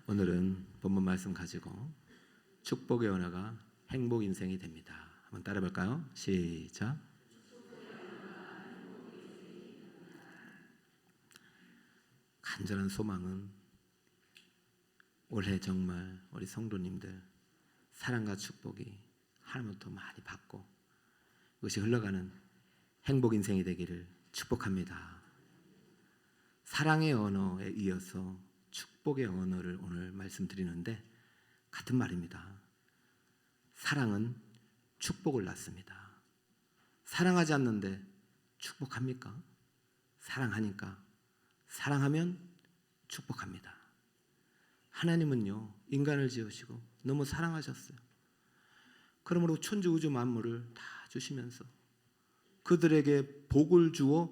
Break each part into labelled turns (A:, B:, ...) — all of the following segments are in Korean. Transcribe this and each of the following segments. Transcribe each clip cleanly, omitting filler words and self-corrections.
A: 오늘은 본문 말씀 가지고 축복의 언어가 행복 인생이 됩니다. 한번 따라 볼까요? 시작. 간절한 소망은 올해 정말 우리 성도님들 사랑과 축복이 하나님부터 많이 받고 그것이 흘러가는 행복 인생이 되기를 축복합니다. 사랑의 언어에 이어서 축복의 언어를 오늘 말씀드리는데 같은 말입니다. 사랑은 축복을 낳습니다. 사랑하지 않는데 축복합니까? 사랑하니까 사랑하면 축복합니다. 하나님은요 인간을 지으시고 너무 사랑하셨어요. 그러므로 천지 우주 만물을 다 주시면서 그들에게 복을 주어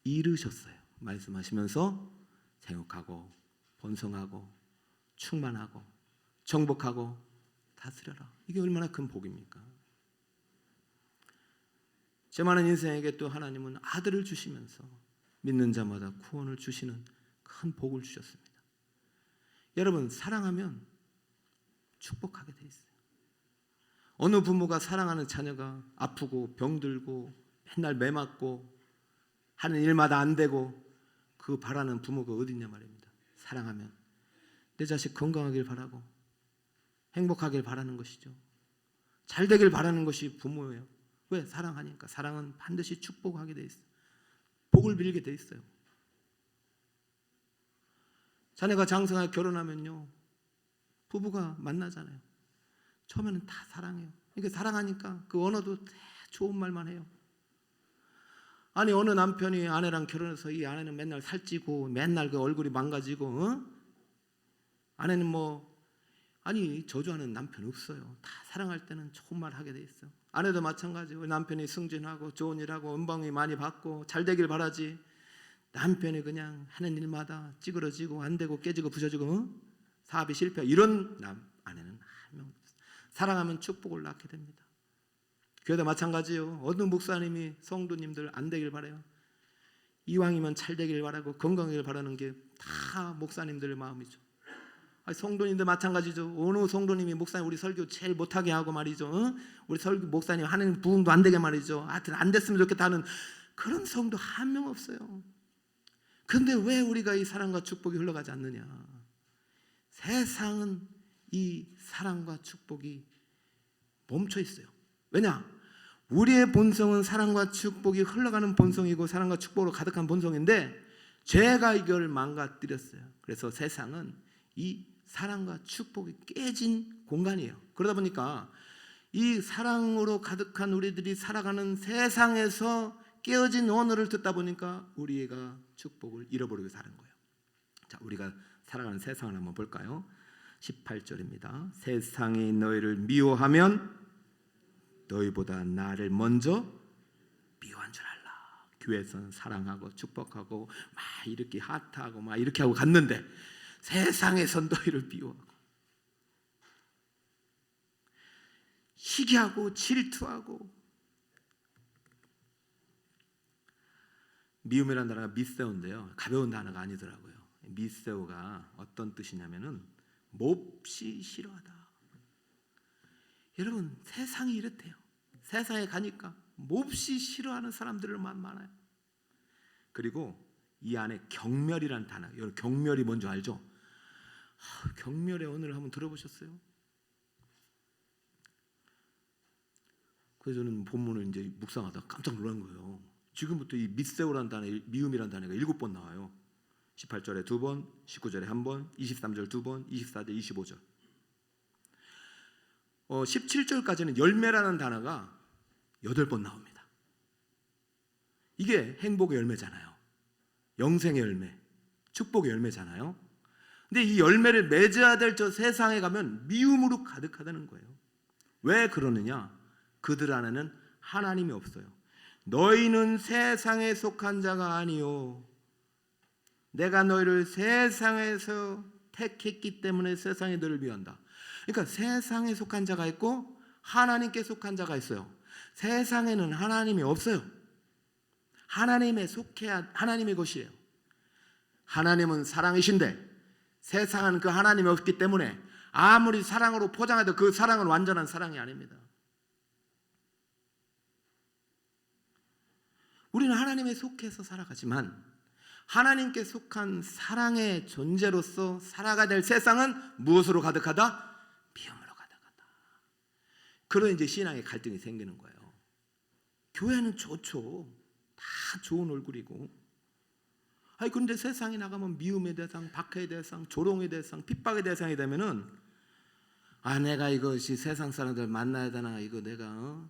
A: 이루셨어요. 말씀하시면서 생육하고 번성하고 충만하고 정복하고 다스려라. 이게 얼마나 큰 복입니까? 제 많은 인생에게 또 하나님은 아들을 주시면서 믿는 자마다 구원을 주시는 큰 복을 주셨습니다. 여러분 사랑하면 축복하게 돼 있어요. 어느 부모가 사랑하는 자녀가 아프고 병들고 맨날 매 맞고 하는 일마다 안 되고 그 바라는 부모가 어디 있냐 말입니다. 사랑하면 내 자식 건강하길 바라고 행복하길 바라는 것이죠. 잘 되길 바라는 것이 부모예요. 왜? 사랑하니까. 사랑은 반드시 축복하게 돼 있어요. 복을 빌게 돼 있어요. 자녀가 장성하게 결혼하면요 부부가 만나잖아요. 처음에는 다 사랑해요. 그러니까 사랑하니까 그 언어도 다 좋은 말만 해요. 아니 어느 남편이 아내랑 결혼해서 이 아내는 맨날 살찌고 맨날 그 얼굴이 망가지고 아내는 아니 저주하는 남편 없어요. 다 사랑할 때는 좋은 말 하게 돼 있어요. 아내도 마찬가지고 남편이 승진하고 좋은 일하고 은방이 많이 받고 잘 되길 바라지 남편이 그냥 하는 일마다 찌그러지고 안 되고 깨지고 부서지고 사업이 실패 이런 아내는 한 명 없어요. 사랑하면 축복을 낳게 됩니다. 교회도 마찬가지요. 어느 목사님이 성도님들 안 되길 바라요. 이왕이면 잘 되길 바라고 건강하길 바라는 게 다 목사님들의 마음이죠. 성도님들 마찬가지죠. 어느 성도님이 목사님 우리 설교 제일 못하게 하고 말이죠. 우리 설교 목사님 하는 부흥도 안 되게 말이죠. 하여튼 안 됐으면 좋겠다 하는 그런 성도 한 명 없어요. 그런데 왜 우리가 이 사랑과 축복이 흘러가지 않느냐? 세상은 이 사랑과 축복이 멈춰 있어요. 왜냐? 우리의 본성은 사랑과 축복이 흘러가는 본성이고 사랑과 축복으로 가득한 본성인데 죄가 이걸 망가뜨렸어요. 그래서 세상은 이 사랑과 축복이 깨진 공간이에요. 그러다 보니까 이 사랑으로 가득한 우리들이 살아가는 세상에서 깨어진 언어를 듣다 보니까 우리가 축복을 잃어버리고 사는 거예요. 자, 우리가 살아가는 세상을 한번 볼까요? 18절입니다. 세상이 너희를 미워하면 너희보다 나를 먼저 미워한 줄 알라. 교회에서는 사랑하고 축복하고 막 이렇게 하트하고 막 이렇게 하고 갔는데 세상에서 너희를 미워하고 시기하고 질투하고 미움이라는 단어가 미세오인데요. 가벼운 단어가 아니더라고요. 미세오가 어떤 뜻이냐면은 몹시 싫어하다. 여러분 세상이 이렇대요. 세상에 가니까 몹시 싫어하는 사람들만 많아요. 그리고 이 안에 경멸이라는 단어. 여러분 경멸이 뭔지 알죠? 경멸의 언어를 한번 들어보셨어요? 그래서 저는 본문을 이제 묵상하다가 깜짝 놀란 거예요. 지금부터 이 미세오라는 단어, 미움이라는 단어가 7번 나와요. 18절에 2번, 19절에 1번, 23절 2번, 24절, 25절. 17절까지는 열매라는 단어가 8번 나옵니다. 이게 행복의 열매잖아요. 영생의 열매, 축복의 열매잖아요. 근데 이 열매를 맺어야 될 저 세상에 가면 미움으로 가득하다는 거예요. 왜 그러느냐? 그들 안에는 하나님이 없어요. 너희는 세상에 속한 자가 아니요 내가 너희를 세상에서 택했기 때문에 세상에 너를 미워한다. 그러니까 세상에 속한 자가 있고 하나님께 속한 자가 있어요. 세상에는 하나님이 없어요. 하나님에 속해야 하나님의 것이에요. 하나님은 사랑이신데 세상은 그 하나님이 없기 때문에 아무리 사랑으로 포장해도 그 사랑은 완전한 사랑이 아닙니다. 우리는 하나님에 속해서 살아가지만 하나님께 속한 사랑의 존재로서 살아가야 될 세상은 무엇으로 가득하다? 미움으로 가득하다. 그런 이제 신앙의 갈등이 생기는 거예요. 교회는 좋죠. 다 좋은 얼굴이고. 아니 근데 세상에 나가면 미움의 대상, 박해의 대상, 조롱의 대상, 핍박의 대상이 되면은 내가 이것이 세상 사람들 만나야 되나, 이거 내가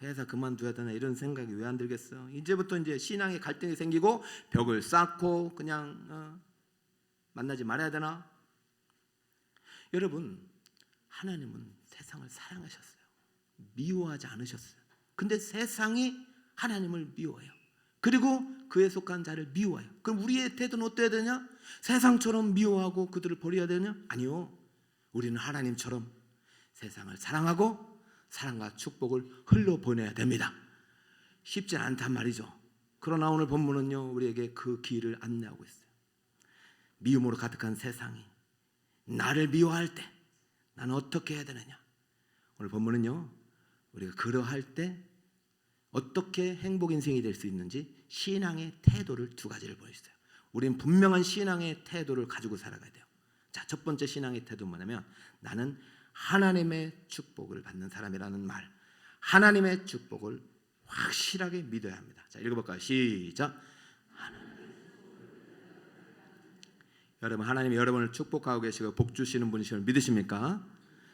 A: 회사 그만둬야 되나, 이런 생각이 왜 안 들겠어? 이제부터 이제 신앙의 갈등이 생기고 벽을 쌓고 그냥 만나지 말아야 되나? 여러분, 하나님은 세상을 사랑하셨어요. 미워하지 않으셨어요. 근데 세상이 하나님을 미워해요. 그리고 그에 속한 자를 미워해요. 그럼 우리의 태도는 어때야 되냐? 세상처럼 미워하고 그들을 버려야 되냐? 아니요. 우리는 하나님처럼 세상을 사랑하고 사랑과 축복을 흘러보내야 됩니다. 쉽지 않단 말이죠. 그러나 오늘 본문은요, 우리에게 그 길을 안내하고 있어요. 미움으로 가득한 세상이 나를 미워할 때 나는 어떻게 해야 되느냐? 오늘 본문은요, 우리가 그러할 때 어떻게 행복 인생이 될 수 있는지 신앙의 태도를 두 가지를 보여주세요. 우리는 분명한 신앙의 태도를 가지고 살아가야 돼요. 자, 첫 번째 신앙의 태도는 뭐냐면, 나는 하나님의 축복을 받는 사람이라는 말, 하나님의 축복을 확실하게 믿어야 합니다. 자, 읽어볼까요? 시작. 여러분, 하나님이 여러분을 축복하고 계시고 복 주시는 분이심을 믿으십니까?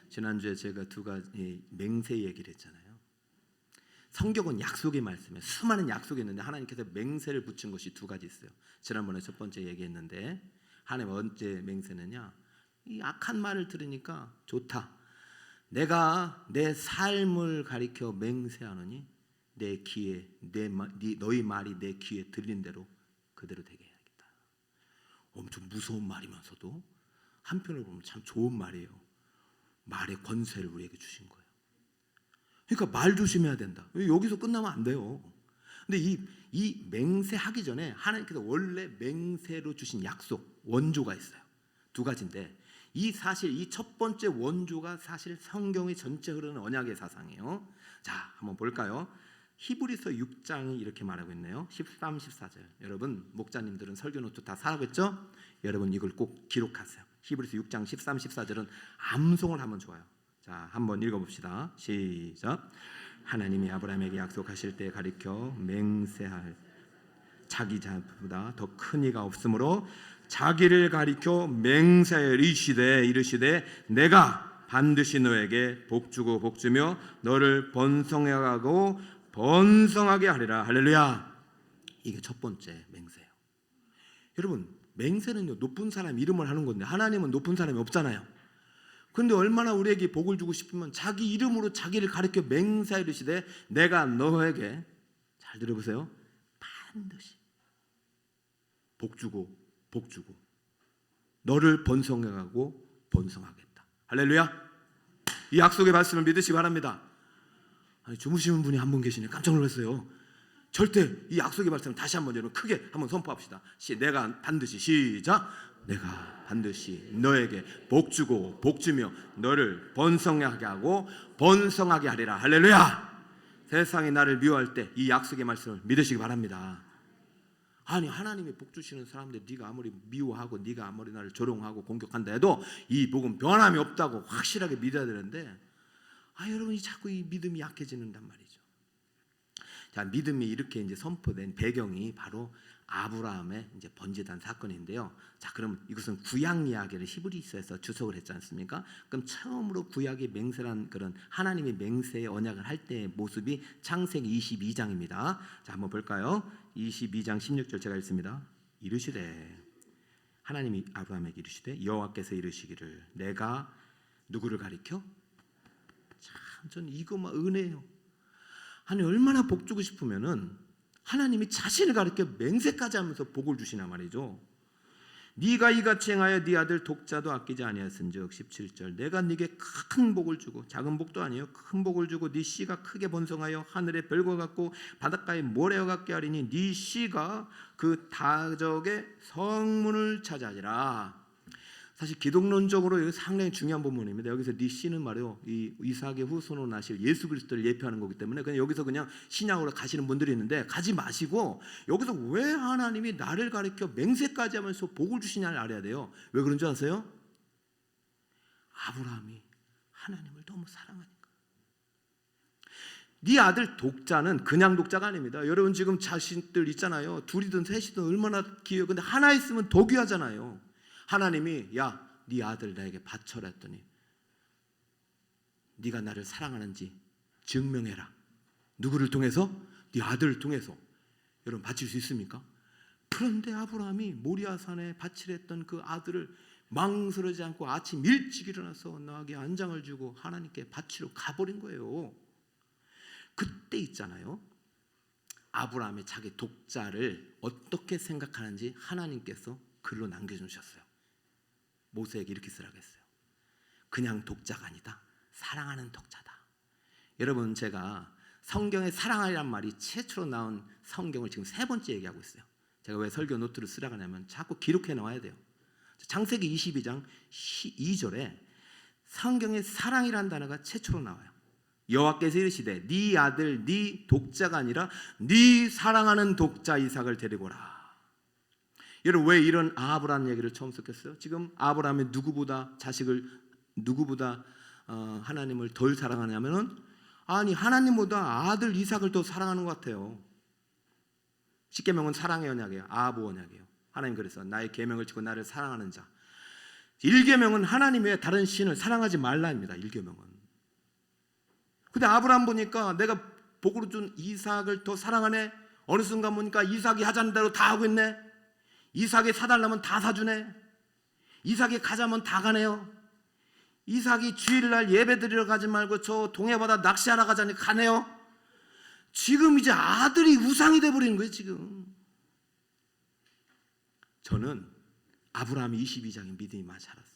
A: 지난주에 제가 두 가지 맹세 얘기를 했잖아요. 성경은 약속의 말씀에 수많은 약속이 있는데 하나님께서 맹세를 붙인 것이 두 가지 있어요. 지난번에 첫 번째 얘기했는데, 하나님 언제 맹세느냐? 이 악한 말을 들으니까 좋다. 내가 내 삶을 가리켜 맹세하노니 내 귀에 너희 말이 내 귀에 들린 대로 그대로 되게 해야겠다. 엄청 무서운 말이면서도 한편으로 보면 참 좋은 말이에요. 말의 권세를 우리에게 주신 거예요. 그러니까 말 조심해야 된다. 여기서 끝나면 안 돼요. 근데 이 맹세하기 전에 하나님께서 원래 맹세로 주신 약속, 원조가 있어요. 두 가지인데, 사실 이 첫 번째 원조가 사실 성경의 전체 흐르는 언약의 사상이에요. 자, 한번 볼까요? 히브리서 6장이 이렇게 말하고 있네요. 13, 14절. 여러분, 목자님들은 설교 노트 다 사라겠죠? 여러분 이걸 꼭 기록하세요. 히브리서 6장 13, 14절은 암송을 하면 좋아요. 자, 한번 읽어봅시다. 시작. 하나님이 아브라함에게 약속하실 때 가리켜 맹세할 자기 자보다 더 큰 이가 없으므로 자기를 가리켜 맹세하여 이르시되 내가 반드시 너에게 복주고 복주며 너를 번성해가고 번성하게 하리라. 할렐루야. 이게 첫 번째 맹세예요. 여러분, 맹세는요, 높은 사람 이름을 하는 건데 하나님은 높은 사람이 없잖아요. 그런데 얼마나 우리에게 복을 주고 싶으면 자기 이름으로 자기를 가리켜 맹세하여 이르시되 내가 너에게, 잘 들어보세요, 반드시 복주고 너를 번성해가고 번성하겠다. 할렐루야. 이 약속의 말씀을 믿으시기 바랍니다. 아니, 주무시는 분이 한 분 계시네. 깜짝 놀랐어요. 절대 이 약속의 말씀을 다시 한번 여러분 크게 한번 선포합시다. 내가 반드시, 시작. 내가 반드시 너에게 복주고 복주며 너를 번성하게 하고 번성하게 하리라. 할렐루야. 세상이 나를 미워할 때 이 약속의 말씀을 믿으시기 바랍니다. 아니, 하나님이 복 주시는 사람들 네가 아무리 미워하고 네가 아무리 나를 조롱하고 공격한다 해도 이 복은 변함이 없다고 확실하게 믿어야 되는데, 여러분이 자꾸 이 믿음이 약해지는단 말이죠. 자, 믿음이 이렇게 이제 선포된 배경이 바로 아브라함의 이제 번제단 사건인데요. 자, 그럼 이것은 구약 이야기를 히브리서에서 주석을 했지 않습니까? 그럼 처음으로 구약의 맹세란 그런 하나님의 맹세의 언약을 할 때의 모습이 창세기 22장입니다. 자, 한번 볼까요? 22장 16절 제가 읽습니다. 이르시되, 하나님이 아브라함에게 이르시되 여호와께서 이르시기를 내가 누구를 가리켜? 참, 저는 이거만 은혜예요. 아니, 얼마나 복 주고 싶으면은 하나님이 자신을 가리켜 맹세까지 하면서 복을 주시나 말이죠. 네가 이같이 행하여 네 아들 독자도 아끼지 아니하였은즉 17절 내가 네게 큰 복을 주고, 작은 복도 아니에요, 큰 복을 주고 네 씨가 크게 번성하여 하늘의 별과 같고 바닷가의 모래와 같게 하리니 네 씨가 그 다적의 성문을 차지하리라. 사실 기독론적으로 이거 상당히 중요한 본문입니다. 여기서 네 씨는 말이요, 이 이삭의 후손으로 나실 예수 그리스도를 예표하는 거기 때문에 그냥 여기서 그냥 신약으로 가시는 분들이 있는데 가지 마시고 여기서 왜 하나님이 나를 가리켜 맹세까지 하면서 복을 주시냐를 알아야 돼요. 왜 그런 줄 아세요? 아브라함이 하나님을 너무 사랑하니까. 네 아들 독자는 그냥 독자가 아닙니다. 여러분 지금 자신들 있잖아요. 둘이든 셋이든 얼마나 귀해요. 근데 하나 있으면 더 귀하잖아요. 하나님이 야, 네 아들 나에게 바쳐라 했더니 네가 나를 사랑하는지 증명해라. 누구를 통해서? 네 아들을 통해서. 여러분 바칠 수 있습니까? 그런데 아브라함이 모리아산에 바치려 했던 그 아들을 망설이지 않고 아침 일찍 일어나서 나에게 안장을 주고 하나님께 바치러 가버린 거예요. 그때 있잖아요, 아브라함이 자기 독자를 어떻게 생각하는지 하나님께서 글로 남겨주셨어요. 모세에게 이렇게 쓰라고 했어요. 그냥 독자가 아니다, 사랑하는 독자다. 여러분 제가 성경에 사랑하리란 말이 최초로 나온 성경을 지금 3번째 얘기하고 있어요. 제가 왜 설교 노트를 쓰라고 하냐면 자꾸 기록해 나와야 돼요. 창세기 22장 2절에 성경에 사랑이라는 단어가 최초로 나와요. 여호와께서 이르시되 네 아들 네 독자가 아니라 네 사랑하는 독자 이삭을 데리고 오라. 여러분 왜 이런 아브라함 얘기를 처음 썼겠어요? 지금 아브라함이 누구보다 하나님을 덜 사랑하냐면은 아니 하나님보다 아들 이삭을 더 사랑하는 것 같아요. 십계명은 사랑의 언약이에요. 아부 언약이에요. 하나님 그래서 나의 계명을 지고 나를 사랑하는 자. 1계명은 하나님 외에 다른 신을 사랑하지 말라입니다. 1계명은. 근데 아브라함 보니까 내가 복으로 준 이삭을 더 사랑하네. 어느 순간 보니까 이삭이 하자는 대로 다 하고 있네. 이삭이 사달라면 다 사주네. 이삭이 가자면 다 가네요. 이삭이 주일날 예배 드리러 가지 말고 저 동해바다 낚시하러 가자니 가네요. 지금 이제 아들이 우상이 돼버리는 거예요. 지금 저는 아브라함이 22장의 믿음이 많이 자랐어.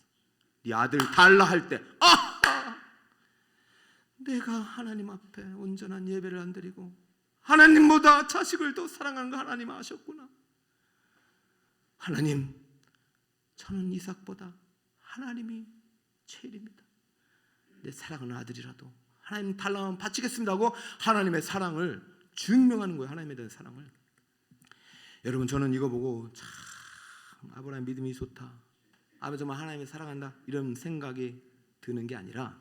A: 네 아들 달라 할 때 내가 하나님 앞에 온전한 예배를 안 드리고 하나님보다 자식을 더 사랑하는 거 하나님 아셨구나. 하나님, 저는 이삭보다 하나님이 제일입니다. 내 사랑하는 아들이라도 하나님 달라면 바치겠습니다 하고 하나님의 사랑을 증명하는 거예요. 하나님에 대한 사랑을. 여러분 저는 이거 보고 참 아브라함 믿음이 좋다, 정말 하나님을 사랑한다 이런 생각이 드는 게 아니라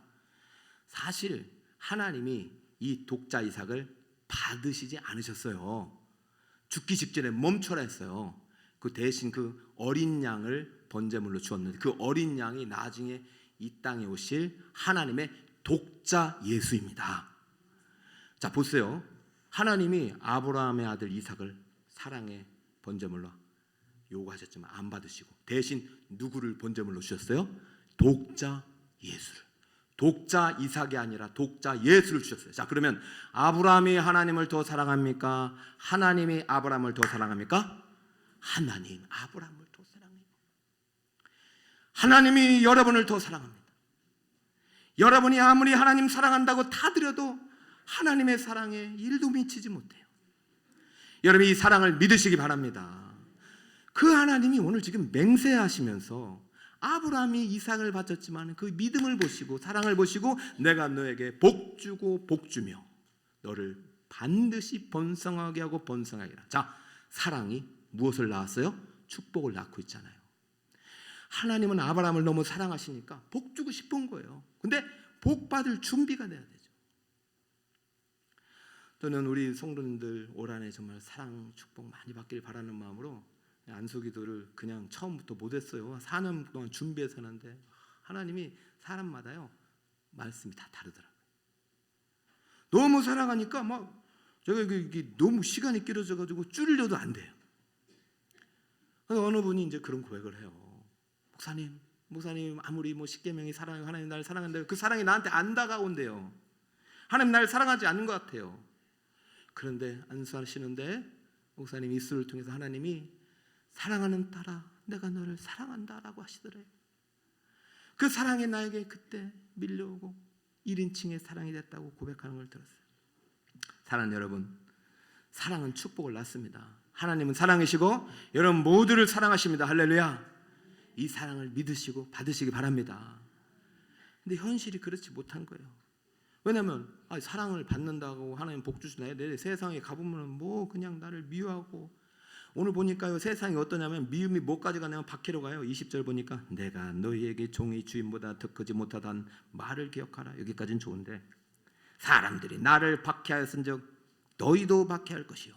A: 사실 하나님이 이 독자 이삭을 받으시지 않으셨어요. 죽기 직전에 멈춰라 했어요. 그 대신 그 어린 양을 번제물로 주었는데 그 어린 양이 나중에 이 땅에 오실 하나님의 독자 예수입니다. 자 보세요. 하나님이 아브라함의 아들 이삭을 사랑의 번제물로 요구하셨지만 안 받으시고 대신 누구를 번제물로 주셨어요? 독자 예수를. 독자 이삭이 아니라 독자 예수를 주셨어요. 자 그러면 아브라함이 하나님을 더 사랑합니까? 하나님이 아브라함을 더 사랑합니까? 하나님 아브라함을 더 사랑해요. 하나님이 여러분을 더 사랑합니다. 여러분이 아무리 하나님 사랑한다고 다 드려도 하나님의 사랑에 1도 미치지 못해요. 여러분 이 사랑을 믿으시기 바랍니다. 그 하나님이 오늘 지금 맹세하시면서 아브라함이 이삭을 바쳤지만 그 믿음을 보시고 사랑을 보시고 내가 너에게 복 주고 복 주며 너를 반드시 번성하게 하고 번성하게 하라. 자 사랑이 무엇을 낳았어요? 축복을 낳고 있잖아요. 하나님은 아브라함을 너무 사랑하시니까 복 주고 싶은 거예요. 근데 복 받을 준비가 돼야 되죠. 저는 우리 성도님들 올 한해 정말 사랑 축복 많이 받길 바라는 마음으로 안수기도를 그냥 처음부터 못했어요. 4년 동안 준비해서 하는데 하나님이 사람마다요 말씀이 다 다르더라고요. 너무 사랑하니까 막 제가 이게 너무 시간이 길어져가지고 줄이려도 안 돼요. 어느 분이 이제 그런 고백을 해요. 목사님 아무리 뭐 십계명이 사랑 하나님 나를 사랑한다 그 사랑이 나한테 안 다가온대요. 하나님 나를 사랑하지 않는 것 같아요. 그런데 안수하시는데 목사님 입술을 통해서 하나님이 사랑하는 딸아 내가 너를 사랑한다라고 하시더래요. 그 사랑이 나에게 그때 밀려오고 1인칭의 사랑이 됐다고 고백하는 걸 들었어요. 사랑하는 여러분, 사랑은 축복을 낳습니다. 하나님은 사랑이시고 여러분 모두를 사랑하십니다. 할렐루야. 이 사랑을 믿으시고 받으시기 바랍니다. 근데 현실이 그렇지 못한 거예요. 왜냐하면 사랑을 받는다고 하나님 복 주시나요? 내 세상에 가보면 뭐 그냥 나를 미워하고, 오늘 보니까요 세상이 어떠냐면 미움이 뭐까지 가냐면 박해로 가요. 20절 보니까 내가 너희에게 종이 주인보다 더 크지 못하단 말을 기억하라. 여기까지는 좋은데 사람들이 나를 박해하였은즉 너희도 박해할 것이요.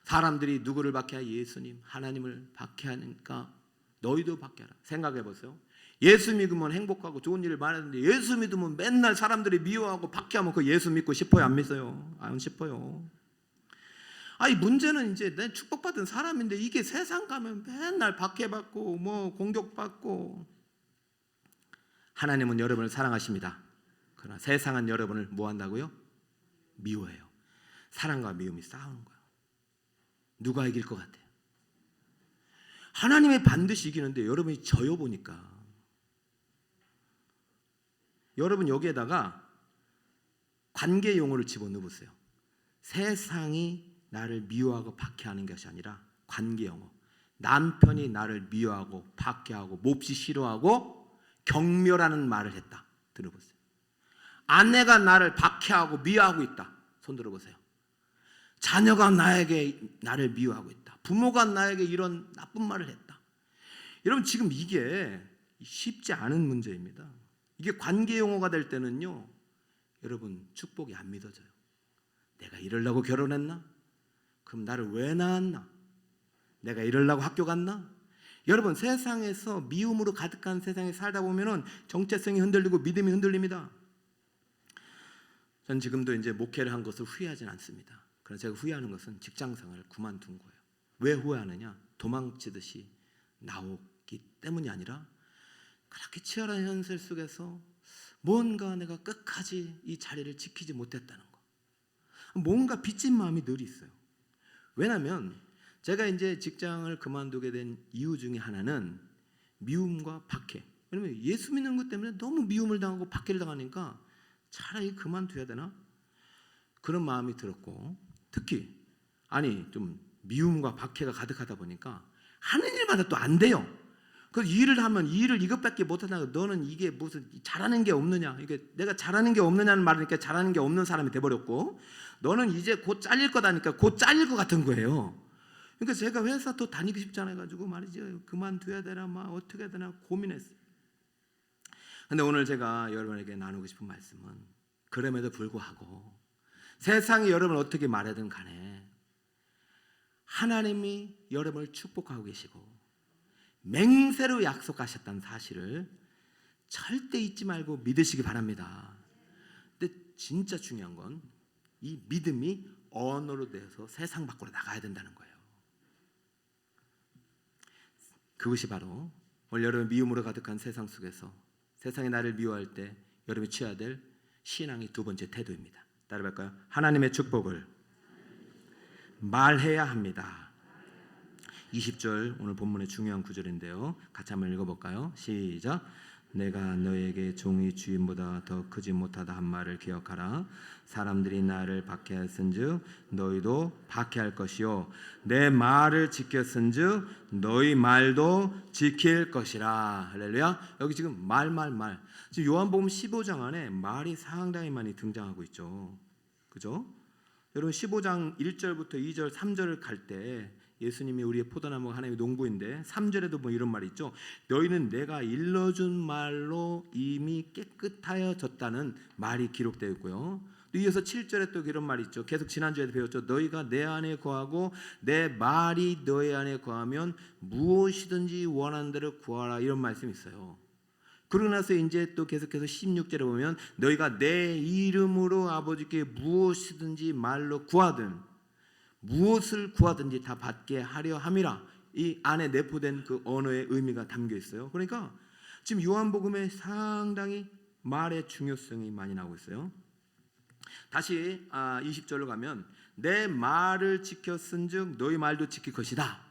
A: 사람들이 누구를 박해하? 예수님, 하나님을 박해하니까 너희도 박해하라. 생각해 보세요. 예수 믿으면 행복하고 좋은 일을 많이 하는데 예수 믿으면 맨날 사람들이 미워하고 박해하면 그 예수 믿고 싶어요? 안 믿어요? 안 싶어요. 문제는 이제 내 축복받은 사람인데 이게 세상 가면 맨날 박해받고 뭐 공격받고. 하나님은 여러분을 사랑하십니다. 그러나 세상은 여러분을 뭐 한다고요? 미워해요. 사랑과 미움이 싸우는 거예요. 누가 이길 것 같아요? 하나님이 반드시 이기는데 여러분이 져요. 보니까 여러분 여기에다가 관계 용어를 집어넣어 보세요. 세상이 나를 미워하고 박해하는 것이 아니라 관계 용어. 남편이 나를 미워하고 박해하고 몹시 싫어하고 경멸하는 말을 했다. 들어보세요. 아내가 나를 박해하고 미워하고 있다. 손 들어보세요. 자녀가 나를 미워하고 있다. 부모가 나에게 이런 나쁜 말을 했다. 여러분 지금 이게 쉽지 않은 문제입니다. 이게 관계 용어가 될 때는요, 여러분 축복이 안 믿어져요. 내가 이러려고 결혼했나? 그럼 나를 왜 낳았나? 내가 이러려고 학교 갔나? 여러분 세상에서 미움으로 가득한 세상에 살다 보면은 정체성이 흔들리고 믿음이 흔들립니다. 전 지금도 이제 목회를 한 것을 후회하진 않습니다. 그러나 제가 후회하는 것은 직장생활을 그만둔 거예요. 왜 후회하느냐? 도망치듯이 나오기 때문이 아니라 그렇게 치열한 현실 속에서 뭔가 내가 끝까지 이 자리를 지키지 못했다는 거. 뭔가 빚진 마음이 늘 있어요. 왜냐하면 제가 이제 직장을 그만두게 된 이유 중에 하나는 미움과 박해. 왜냐면 예수 믿는 것 때문에 너무 미움을 당하고 박해를 당하니까 차라리 그만둬야 되나? 그런 마음이 들었고, 특히 좀 미움과 박해가 가득하다 보니까 하는 일마다 또 안 돼요. 그 일을 하면 이 일을 이것밖에 못하다가 너는 이게 무슨 잘하는 게 없느냐? 이게 내가 잘하는 게 없느냐는 말이니까 잘하는 게 없는 사람이 돼버렸고, 너는 이제 곧 잘릴 거다니까 곧 잘릴 것 같은 거예요. 그러니까 제가 회사 또 다니고 싶지 않아가지고 말이죠. 그만둬야 되나 막 어떻게 해야 되나 고민했어요. 근데 오늘 제가 여러분에게 나누고 싶은 말씀은 그럼에도 불구하고 세상이 여러분을 어떻게 말하든 간에 하나님이 여러분을 축복하고 계시고 맹세로 약속하셨다는 사실을 절대 잊지 말고 믿으시기 바랍니다. 근데 진짜 중요한 건 이 믿음이 언어로 돼서 세상 밖으로 나가야 된다는 거예요. 그것이 바로 오늘 여러분 미움으로 가득한 세상 속에서 세상이 나를 미워할 때 여러분이 취해야 될 신앙의 두 번째 태도입니다. 따라해볼까요? 하나님의 축복을 말해야 합니다. 20절 오늘 본문의 중요한 구절인데요. 같이 한번 읽어볼까요? 시작. 내가 너에게 종이 주인보다 더 크지 못하다 한 말을 기억하라. 사람들이 나를 박해하였은즉 너희도 박해할 것이요 내 말을 지켰은즉 너희 말도 지킬 것이라. 할렐루야. 여기 지금 말. 지금 요한복음 15장 안에 말이 상당히 많이 등장하고 있죠. 그죠? 여러분 15장 1절부터 2절, 3절을 갈 때 예수님이 우리의 포도나무가 하나님의 농부인데 3절에도 뭐 이런 말이 있죠. 너희는 내가 일러준 말로 이미 깨끗하여졌다는 말이 기록되어 있고요. 또 이어서 7절에 또 이런 말이 있죠. 계속 지난주에도 배웠죠. 너희가 내 안에 거하고 내 말이 너희 안에 거하면 무엇이든지 원하는 대로 구하라. 이런 말씀이 있어요. 그러고 나서 이제 또 계속해서 16절에 보면 너희가 내 이름으로 아버지께 무엇이든지 말로 구하든 무엇을 구하든지 다 받게 하려 함이라. 이 안에 내포된 그 언어의 의미가 담겨 있어요. 그러니까 지금 요한복음에 상당히 말의 중요성이 많이 나오고 있어요. 다시 20절로 가면 내 말을 지켰은즉 너희 말도 지킬 것이다.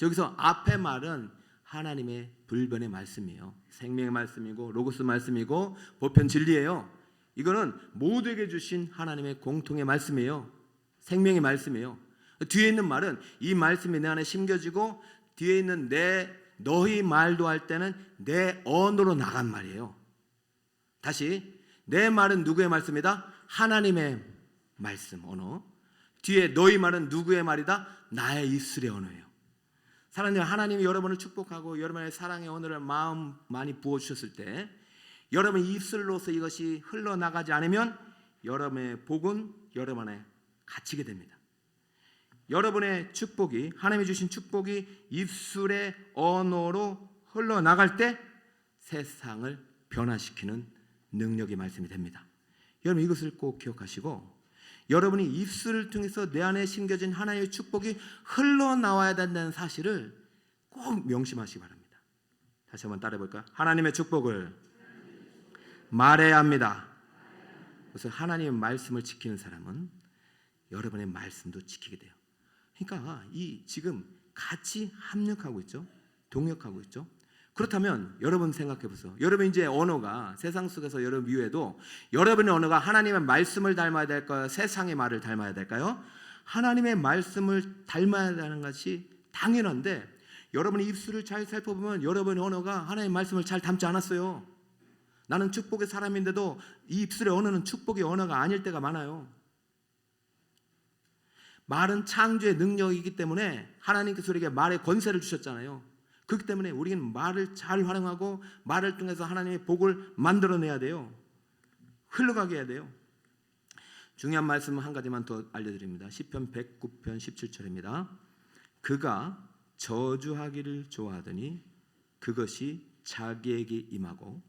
A: 여기서 앞의 말은 하나님의 불변의 말씀이에요. 생명의 말씀이고 로고스 말씀이고 보편 진리예요. 이거는 모두에게 주신 하나님의 공통의 말씀이에요. 생명의 말씀이에요. 뒤에 있는 말은 이 말씀이 내 안에 심겨지고 뒤에 있는 내 너희 말도 할 때는 내 언어로 나간 말이에요. 다시, 내 말은 누구의 말씀이다? 하나님의 말씀, 언어. 뒤에 너희 말은 누구의 말이다? 나의 입술의 언어예요. 사랑하는 하나님이 여러분을 축복하고 여러분의 사랑의 언어를 마음 많이 부어주셨을 때 여러분 입술로서 이것이 흘러나가지 않으면 여러분의 복은 여러분 안에 갇히게 됩니다. 여러분의 축복이, 하나님이 주신 축복이 입술의 언어로 흘러나갈 때 세상을 변화시키는 능력의 말씀이 됩니다. 여러분 이것을 꼭 기억하시고 여러분이 입술을 통해서 내 안에 심겨진 하나님의 축복이 흘러나와야 된다는 사실을 꼭 명심하시기 바랍니다. 다시 한번 따라해 볼까요? 하나님의 축복을 말해야 합니다. 그래서 하나님의 말씀을 지키는 사람은 여러분의 말씀도 지키게 돼요. 그러니까 이 지금 같이 합력하고 있죠. 동력하고 있죠. 그렇다면 여러분 생각해 보세요. 여러분 이제 언어가 세상 속에서 여러분 이외에도 여러분의 언어가 하나님의 말씀을 닮아야 될까요? 세상의 말을 닮아야 될까요? 하나님의 말씀을 닮아야 하는 것이 당연한데 여러분의 입술을 잘 살펴보면 여러분의 언어가 하나님의 말씀을 잘 담지 않았어요. 나는 축복의 사람인데도 이 입술의 언어는 축복의 언어가 아닐 때가 많아요. 말은 창조의 능력이기 때문에 하나님께서 우리에게 말의 권세를 주셨잖아요. 그렇기 때문에 우리는 말을 잘 활용하고 말을 통해서 하나님의 복을 만들어내야 돼요. 흘러가게 해야 돼요. 중요한 말씀 한 가지만 더 알려드립니다. 시편 109편 17절입니다. 그가 저주하기를 좋아하더니 그것이 자기에게 임하고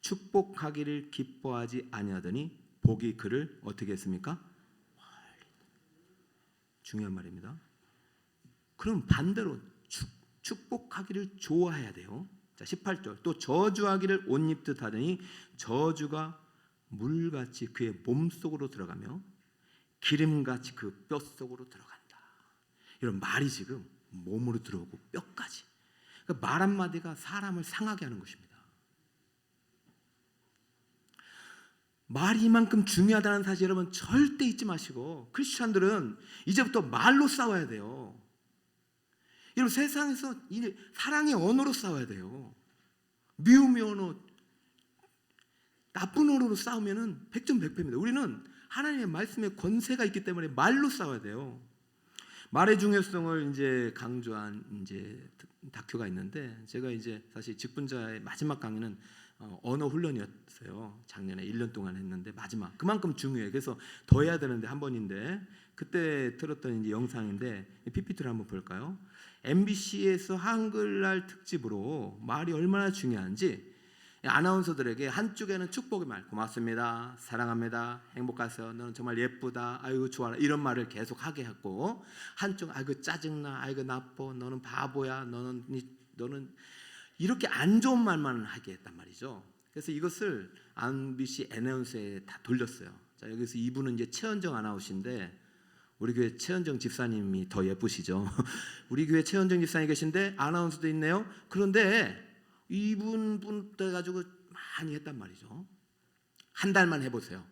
A: 축복하기를 기뻐하지 아니하더니 복이 그를 어떻게 했습니까? 중요한 말입니다. 그럼 반대로 축복하기를 좋아해야 돼요. 자, 18절. 또 저주하기를 옷 입듯 하더니 저주가 물같이 그의 몸속으로 들어가며 기름같이 그 뼛속으로 들어간다. 이런 말이 지금 몸으로 들어오고 뼈까지. 그러니까 말 한마디가 사람을 상하게 하는 것입니다. 말이 이만큼 중요하다는 사실 여러분 절대 잊지 마시고 크리스찬들은 이제부터 말로 싸워야 돼요. 여러분 세상에서 이 사랑의 언어로 싸워야 돼요. 미움의 언어, 나쁜 언어로 싸우면은 100점 100패입니다. 우리는 하나님의 말씀에 권세가 있기 때문에 말로 싸워야 돼요. 말의 중요성을 이제 강조한 이제 다큐가 있는데 제가 이제 사실 직분자의 마지막 강의는 언어 훈련이었어요. 작년에 1년 동안 했는데 마지막 그만큼 중요해. 그래서 더 해야 되는데 한 번인데 그때 틀었던 이제 영상인데 PPT를 한번 볼까요? MBC에서 한글날 특집으로 말이 얼마나 중요한지 아나운서들에게 한쪽에는 축복의 말, 고맙습니다, 사랑합니다, 행복하세요, 너는 정말 예쁘다, 아이고 좋아라 이런 말을 계속 하게 했고 한쪽 아이고 짜증나, 아이고 나빠, 너는 바보야, 너는 이렇게 안 좋은 말만 하게 했단 말이죠. 그래서 이것을 MBC 아나운서에 다 돌렸어요. 자, 여기서 이분은 이제 최현정 아나운서인데 우리 교회 최현정 집사님이 더 예쁘시죠. 우리 교회 최현정 집사님 계신데 아나운서도 있네요. 그런데 이분 가지고 많이 했단 말이죠. 한 달만 해보세요.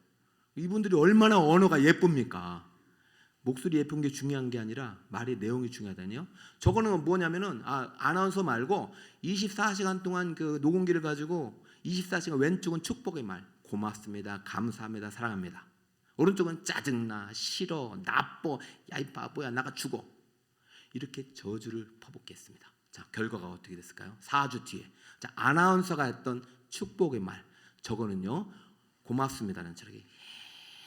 A: 이분들이 얼마나 언어가 예쁩니까? 목소리 예쁜 게 중요한 게 아니라 말의 내용이 중요하다니요. 저거는 뭐냐면은 아나운서 말고 24시간 동안 그 녹음기를 가지고 24시간 왼쪽은 축복의 말, 고맙습니다, 감사합니다, 사랑합니다. 오른쪽은 짜증나, 싫어, 나빠, 야 이 바보야, 나가 죽어. 이렇게 저주를 퍼붓겠습니다. 자, 결과가 어떻게 됐을까요? 4주 뒤에 자, 아나운서가 했던 축복의 말, 저거는요 고맙습니다는 저렇게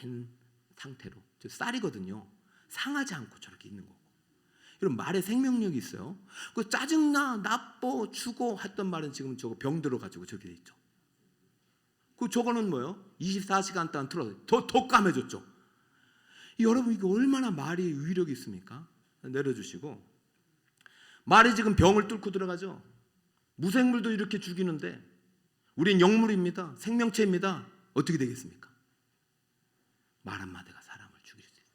A: 한 상태로 쌀이거든요. 상하지 않고 저렇게 있는 거고. 이런 말에 생명력이 있어요. 그 짜증나, 나빠, 죽어 했던 말은 지금 저거 병 들어가지고 저렇게 돼 있죠. 그 저거는 뭐예요? 24시간 동안 틀어서 더 까매졌죠. 여러분 이게 얼마나 말이 위력이 있습니까? 내려주시고 말이 지금 병을 뚫고 들어가죠. 무생물도 이렇게 죽이는데 우린 영물입니다. 생명체입니다. 어떻게 되겠습니까? 말 한마디가 사람을 죽일 수 있어요.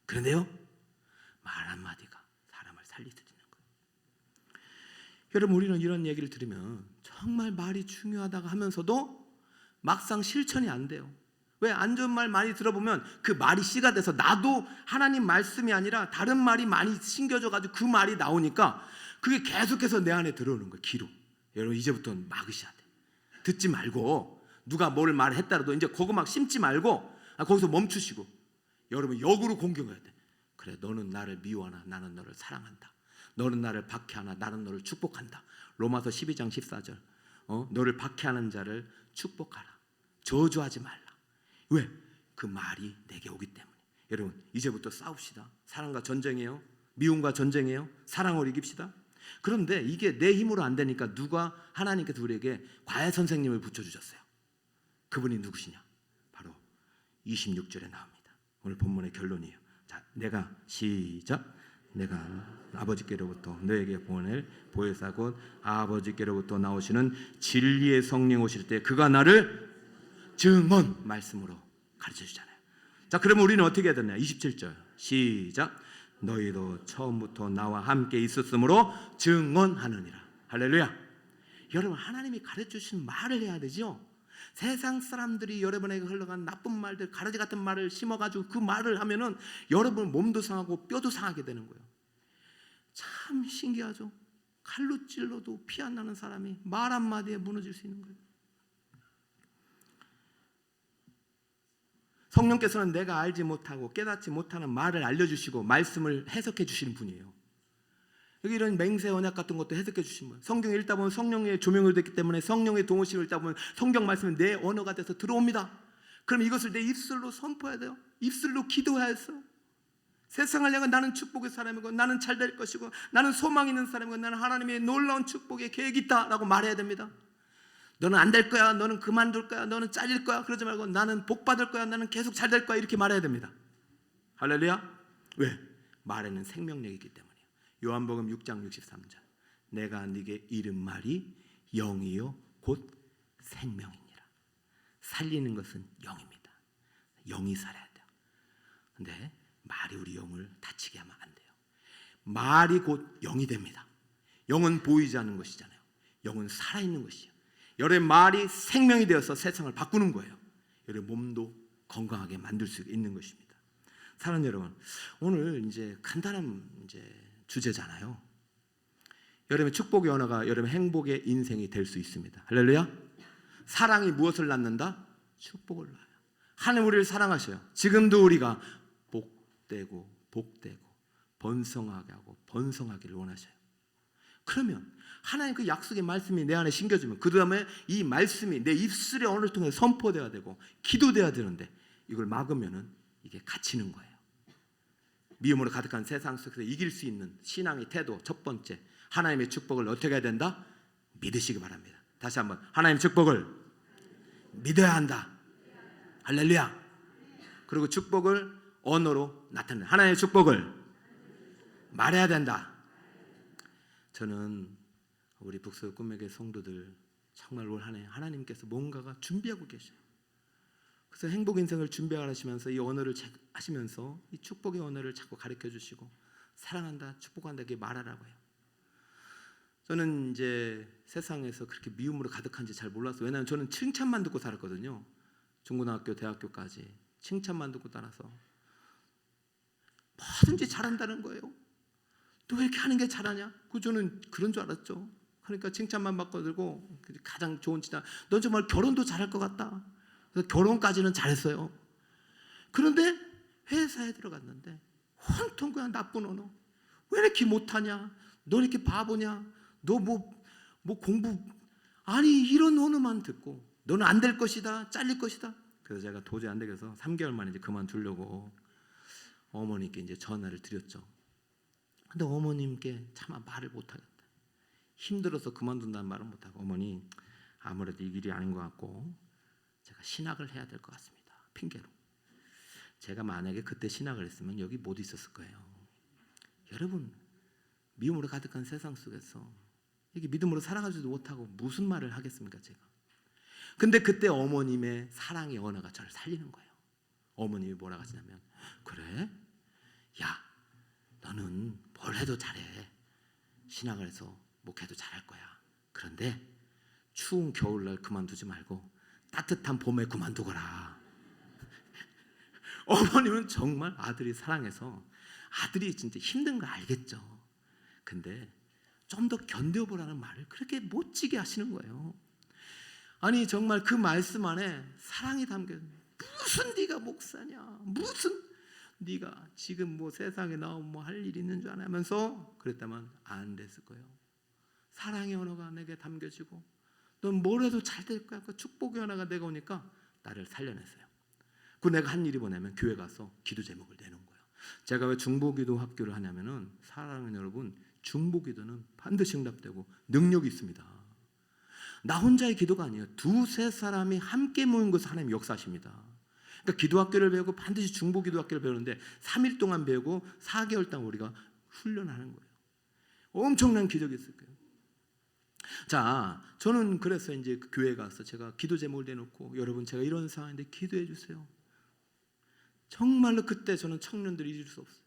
A: 그런데요, 말 한마디가 사람을 살릴 수 있는 거예요. 여러분 우리는 이런 얘기를 들으면 정말 말이 중요하다고 하면서도 막상 실천이 안 돼요. 왜? 안 좋은 말 많이 들어보면 그 말이 씨가 돼서 나도 하나님 말씀이 아니라 다른 말이 많이 심겨져가지고 그 말이 나오니까 그게 계속해서 내 안에 들어오는 거예요. 기로. 여러분 이제부터는 막으셔야 돼. 듣지 말고 누가 뭘 말했다라도 이제 그거 막 심지 말고 거기서 멈추시고 여러분 역으로 공격해야 돼. 그래, 너는 나를 미워하나 나는 너를 사랑한다. 너는 나를 박해하나 나는 너를 축복한다. 로마서 12장 14절. 너를 박해하는 자를 축복하라. 저주하지 말라. 왜? 그 말이 내게 오기 때문에. 여러분 이제부터 싸웁시다. 사랑과 전쟁이에요. 미움과 전쟁이에요. 사랑을 이깁시다. 그런데 이게 내 힘으로 안 되니까 누가 하나님께서 우리에게 과외 선생님을 붙여주셨어요. 그분이 누구시냐? 바로 26절에 나옵니다. 오늘 본문의 결론이에요. 자, 내가 시작. 내가 아버지께로부터 너에게 보낼 보혜사 곧 아버지께로부터 나오시는 진리의 성령 오실 때 그가 나를 증언 말씀으로 가르쳐 주잖아요. 자, 그러면 우리는 어떻게 해야 되냐? 27절 시작. 너희도 처음부터 나와 함께 있었으므로 증언하느니라. 할렐루야. 여러분 하나님이 가르쳐 주신 말을 해야 되죠. 세상 사람들이 여러분에게 흘러간 나쁜 말들, 가라지 같은 말을 심어가지고 그 말을 하면은 여러분 몸도 상하고 뼈도 상하게 되는 거예요. 참 신기하죠. 칼로 찔러도 피 안 나는 사람이 말 한마디에 무너질 수 있는 거예요. 성령께서는 내가 알지 못하고 깨닫지 못하는 말을 알려주시고 말씀을 해석해 주시는 분이에요. 여기 이런 맹세 언약 같은 것도 해석해 주신 거예요. 성경 읽다 보면 성령의 조명을 듣기 때문에 성령의 도우심을 읽다 보면 성경 말씀은 내 언어가 돼서 들어옵니다. 그럼 이것을 내 입술로 선포해야 돼요. 입술로 기도해야 했어요. 세상을 향해 나는 축복의 사람이고 나는 잘 될 것이고 나는 소망 있는 사람이고 나는 하나님의 놀라운 축복의 계획이 있다라고 말해야 됩니다. 너는 안 될 거야. 너는 그만둘 거야. 너는 잘릴 거야. 그러지 말고 나는 복 받을 거야. 나는 계속 잘 될 거야. 이렇게 말해야 됩니다. 할렐루야. 왜? 말에는 생명력이 있기 때문이에요. 요한복음 6장 63절. 내가 네게 이른 말이 영이요 곧 생명이니라. 살리는 것은 영입니다. 영이 살아야 돼요. 근데 말이 우리 영을 다치게 하면 안 돼요. 말이 곧 영이 됩니다. 영은 보이지 않는 것이잖아요. 영은 살아있는 것이에요. 여러분의 말이 생명이 되어서 세상을 바꾸는 거예요. 여러분의 몸도 건강하게 만들 수 있는 것입니다. 사랑하는 여러분, 오늘 이제 간단한 주제잖아요. 여러분의 축복의 언어가 여러분의 행복의 인생이 될 수 있습니다. 할렐루야. 사랑이 무엇을 낳는다? 축복을 낳아요. 하나님 우리를 사랑하셔요. 지금도 우리가 복되고 번성하게 하고 번성하기를 원하셔요. 그러면 하나님 그 약속의 말씀이 내 안에 심겨지면 그 다음에 이 말씀이 내 입술의 언어를 통해 선포되어야 되고 기도되어야 되는데 이걸 막으면은 이게 갇히는 거예요. 미움으로 가득한 세상 속에서 이길 수 있는 신앙의 태도 첫 번째, 하나님의 축복을 어떻게 해야 된다? 믿으시기 바랍니다. 다시 한번 하나님의 축복을 믿어야 한다. 할렐루야. 그리고 축복을 언어로 나타내는 하나님의 축복을 말해야 된다. 저는 우리 북서울 꿈에게 성도들 정말 올 한 해 하나님께서 뭔가가 준비하고 계셔요. 그래서 행복 인생을 준비하시면서 이 언어를 하시면서 이 축복의 언어를 자꾸 가르쳐 주시고 사랑한다, 축복한다 이렇게 말하라고 해요. 저는 이제 세상에서 그렇게 미움으로 가득한지 잘 몰랐어요. 왜냐하면 저는 칭찬만 듣고 살았거든요. 중고등학교, 대학교까지 칭찬만 듣고 따라서 뭐든지 잘한다는 거예요. 너 왜 이렇게 하는 게 잘하냐? 저는 그런 줄 알았죠. 그러니까 칭찬만 받고 들고 가장 좋은 칭찬. 너 정말 결혼도 잘할 것 같다. 그래서 결혼까지는 잘했어요. 그런데 회사에 들어갔는데 온통 그냥 나쁜 언어. 왜 이렇게 못하냐? 너 이렇게 바보냐? 너 뭐 공부 아니 이런 언어만 듣고 너는 안 될 것이다. 잘릴 것이다. 그래서 제가 도저히 안 되겠어서 3개월 만에 이제 그만두려고 어머니께 이제 전화를 드렸죠. 근데 어머님께 차마 말을 못하겠다. 힘들어서 그만둔다는 말은 못하고 어머니 아무래도 이 길이 아닌 것 같고 제가 신학을 해야 될 것 같습니다. 핑계로. 제가 만약에 그때 신학을 했으면 여기 못 있었을 거예요. 여러분 미움으로 가득한 세상 속에서 이게 믿음으로 살아가지도 못하고 무슨 말을 하겠습니까 제가. 근데 그때 어머님의 사랑의 언어가 저를 살리는 거예요. 어머님이 뭐라고 하시냐면 그래? 야 너는 뭘 해도 잘해. 신학을 해서 목회도 잘할 거야. 그런데 추운 겨울날 그만두지 말고 따뜻한 봄에 그만두거라. 어머님은 정말 아들이 사랑해서 아들이 진짜 힘든 거 알겠죠. 근데 좀 더 견뎌보라는 말을 그렇게 멋지게 하시는 거예요. 아니 정말 그 말씀 안에 사랑이 담겨 있는, 무슨 네가 목사냐, 무슨 네가 지금 뭐 세상에 나오면 뭐 할 일 있는 줄 아냐 하면서 그랬다면 안 됐을 거예요. 사랑의 언어가 내게 담겨지고 넌 뭘 해도 잘 될 거야. 그 축복의 언어가 내가 오니까 나를 살려냈어요. 그 내가 한 일이 뭐냐면 교회 가서 기도 제목을 내는 거예요. 제가 왜 중보기도 학교를 하냐면은 사랑하는 여러분, 중보기도는 반드시 응답되고 능력이 있습니다. 나 혼자의 기도가 아니에요. 두세 사람이 함께 모인 것을 하나님이 역사하십니다. 그러니까 기도학교를 배우고 반드시 중보기도학교를 배우는데 3일 동안 배우고 4개월 동안 우리가 훈련하는 거예요. 엄청난 기적이 있을 거예요. 자, 저는 그래서 이제 그 교회 가서 제가 기도 제목을 내놓고 여러분 제가 이런 상황인데 기도해 주세요. 정말로 그때 저는 청년들이 잊을 수 없어요.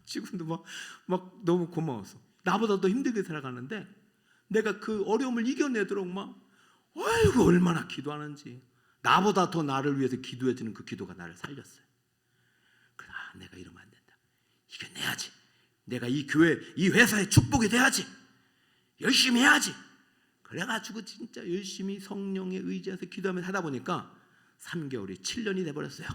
A: 지금도 막 너무 고마워서 나보다 더 힘들게 살아가는데 내가 그 어려움을 이겨내도록 막 아이고 얼마나 기도하는지 나보다 더 나를 위해서 기도해주는 그 기도가 나를 살렸어요. 내가 이러면 안 된다. 이겨내야지. 내가 이 교회, 이 회사의 축복이 돼야지. 열심히 해야지. 그래가지고 진짜 열심히 성령에 의지해서 기도하면서 하다 보니까 3개월이 7년이 돼버렸어요.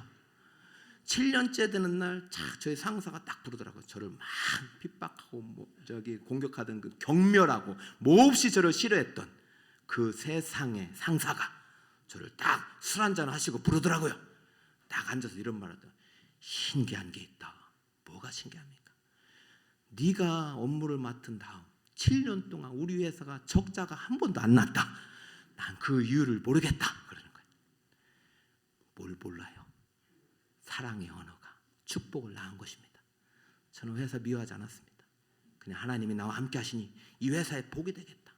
A: 7년째 되는 날 저희 상사가 딱 부르더라고요. 저를 막 핍박하고 공격하던 그 경멸하고 몹시 저를 싫어했던 그 세상의 상사가 저를 딱 술 한잔 하시고 부르더라고요. 딱 앉아서 이런 말 하더라고요. 신기한 게 있다. 뭐가 신기합니까? 네가 업무를 맡은 다음 7년 동안 우리 회사가 적자가 한 번도 안 났다. 난 그 이유를 모르겠다. 그러는 거예요. 뭘 몰라요? 사랑의 언어가 축복을 낳은 것입니다. 저는 회사 미워하지 않았습니다. 그냥 하나님이 나와 함께 하시니 이 회사에 복이 되겠다.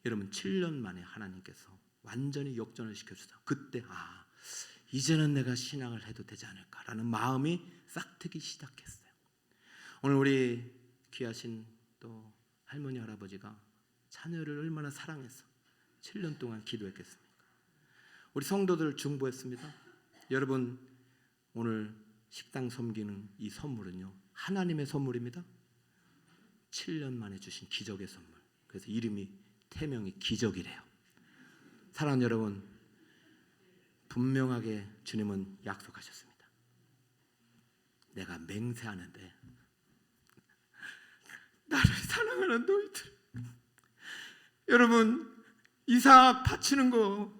A: 여러분 7년 만에 하나님께서 완전히 역전을 시켜주다. 그때 이제는 내가 신앙을 해도 되지 않을까라는 마음이 싹트기 시작했어요. 오늘 우리 귀하신 또 할머니 할아버지가 자녀를 얼마나 사랑해서 7년 동안 기도했겠습니까? 우리 성도들 중보했습니다. 여러분 오늘 식당 섬기는 이 선물은요 하나님의 선물입니다. 7년 만에 주신 기적의 선물. 그래서 이름이 태명이 기적이래요. 사랑하는 여러분, 분명하게 주님은 약속하셨습니다. 내가 맹세하는데 나를 사랑하는 너희들, 여러분 이삭 바치는 거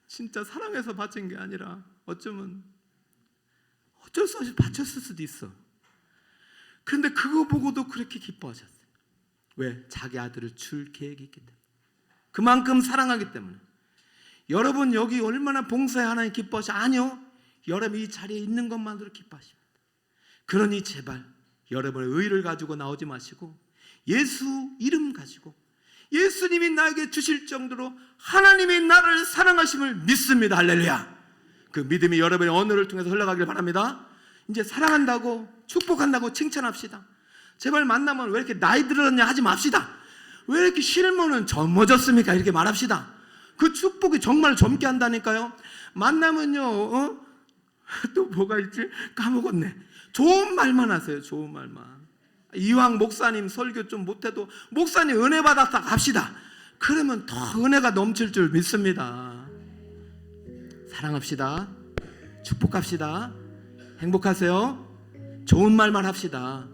A: 진짜 사랑해서 바친 게 아니라 어쩌면 어쩔 수 없이 바쳤을 수도 있어. 그런데 그거 보고도 그렇게 기뻐하셨어요. 왜? 자기 아들을 줄 계획이 있기 때문에. 그만큼 사랑하기 때문에. 여러분 여기 얼마나 봉사에 하나님 기뻐하시? 아니요. 여러분 이 자리에 있는 것만으로 기뻐하십니다. 그러니 제발 여러분의 의를 가지고 나오지 마시고 예수 이름 가지고 예수님이 나에게 주실 정도로 하나님이 나를 사랑하심을 믿습니다. 할렐루야. 그 믿음이 여러분의 언어를 통해서 흘러가길 바랍니다. 이제 사랑한다고 축복한다고 칭찬합시다. 제발 만나면 왜 이렇게 나이 들었냐 하지 맙시다. 왜 이렇게 실물은 젊어졌습니까? 이렇게 말합시다. 그 축복이 정말 젊게 한다니까요. 만나면요 또 뭐가 있지? 까먹었네. 좋은 말만 하세요. 좋은 말만. 이왕 목사님 설교 좀 못해도 목사님 은혜 받았다 갑시다. 그러면 더 은혜가 넘칠 줄 믿습니다. 사랑합시다. 축복합시다. 행복하세요. 좋은 말만 합시다.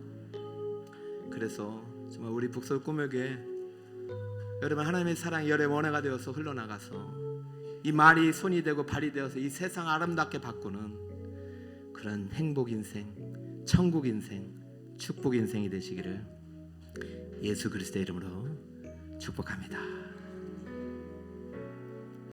A: 그래서 정말 우리 북서울 꿈에게 여러분 하나님의 사랑이 여러분의 원해가 되어서 흘러나가서 이 말이 손이 되고 발이 되어서 이 세상 아름답게 바꾸는 그런 행복 인생, 천국 인생, 축복 인생이 되시기를 예수 그리스도의 이름으로 축복합니다.